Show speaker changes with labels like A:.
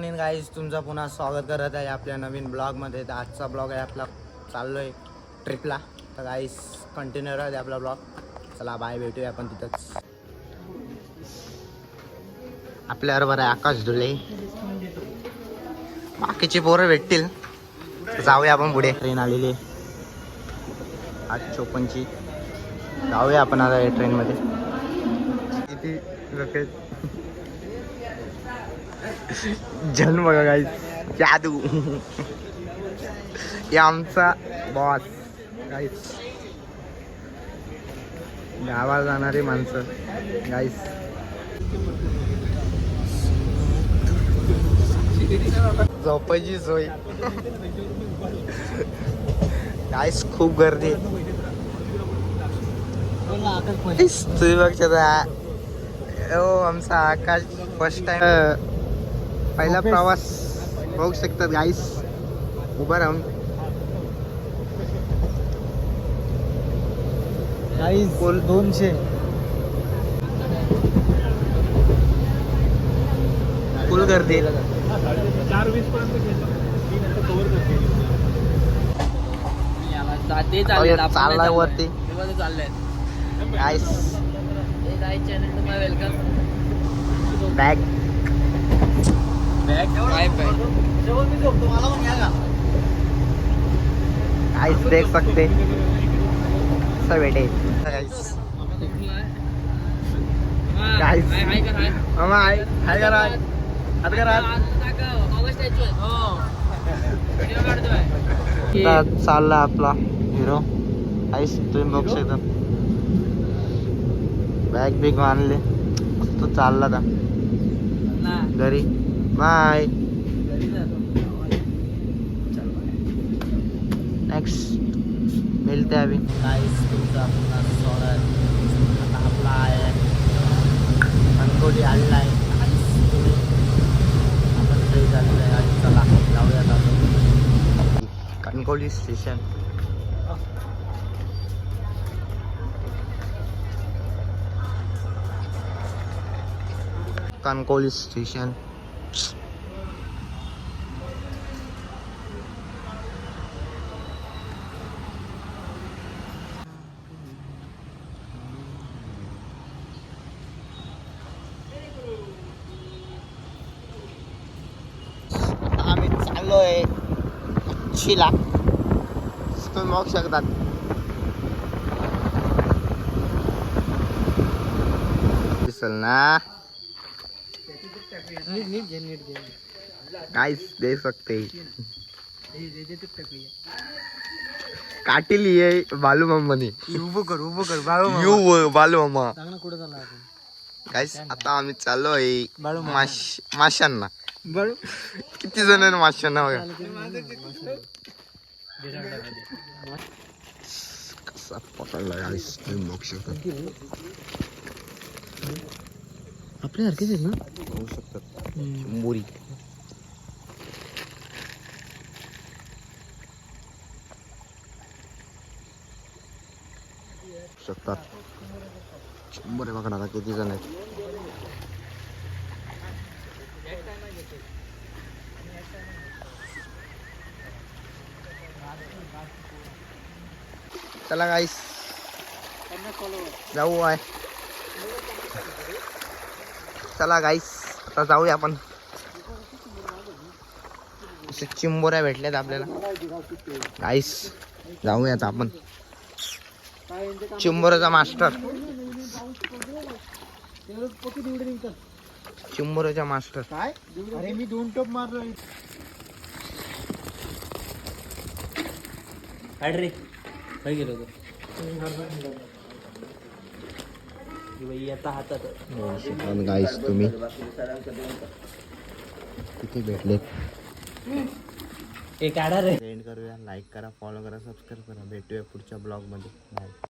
A: Guys तुमचं पुन्हा स्वागत करत आहे आपल्या नवीन ब्लॉगमध्ये. तर आजचा ब्लॉग आहे आपला, चाललोय ट्रिपला. तर गाईज कंटिन्यू राहते आपला ब्लॉग. चला बाय, भेटूया आपण तिथंच. आपल्याबरोबर आहे आकाश धुले, बाकीचे पोरं भेटतील. जाऊया आपण पुढे. ट्रेन आलेली 8:54. जाऊया आपण आता या ट्रेनमध्ये. किती लोक जन्म बघा गाईज, जादू. हे आमचा बॉस गाईज, गावाला जाणारी माणसं गाईज. झोपायची सोय गाईज, खूप गर्दी. तुम्ही बघता आमचा आकाश फर्स्ट टाइम पहिला प्रवास बघू शकतात गाईस. उभा राहून गाईस 200 फुल गर्दी.
B: 4:20 पर्यंत
A: चाललाय वरती गाईस. बॅग गाइस देख सकते सब बेटे गाइस. गाइस मामा हाय करा, हात करा. चालला आपला हिरो गाइस. तुम्ही बघू शकता बॅग बिग आणले, तो चालला था घरी. बाय. नेक्स्ट मिलते हैं अभी गाइस. तुमचा पुन्हा स्वागत. आता आपला आहे कणकवली आलेला आहे. आपण ट्रेन झालेलं आहे आणि चला जाऊयात आपण कणकवली स्टेशन. कणकवली स्टेशन. आम्ही चाललोय शिला, तुम्ही बघू शकतात. दिसल ना गाइस, दे सकते काटिली आहे बालू मामाने. उभं कर बालू मामा. गाइस आता आम्ही चाललोय माशांना. किती जण माशांना बघा कसा पकडला गाइस, तुम्ही बघू शकता. आपल्यासारखेच आहेत ना, होऊ शकतात. मोरी शकतात. 100 बघा आता किती जण आहेत. चला गाईस जाऊ आहे. चला गाईस आता जाऊया आपण. चिंबोऱ्या भेटल्यात आपल्याला गाईस. जाऊयात आपण. चिंबोऱ्याचा मास्टर, चिंबोऱ्याचा मास्टर.
B: काय अरे मी 2 टोप मारलो. रे काय गेलो आता हातात.
A: गाईस तुम्ही किती भेटले.
B: एक काढा रे.
A: सेंड करूया, लाईक करा, फॉलो करा, सबस्क्राईब करा. भेटूया पुढच्या ब्लॉग मध्ये. बाय.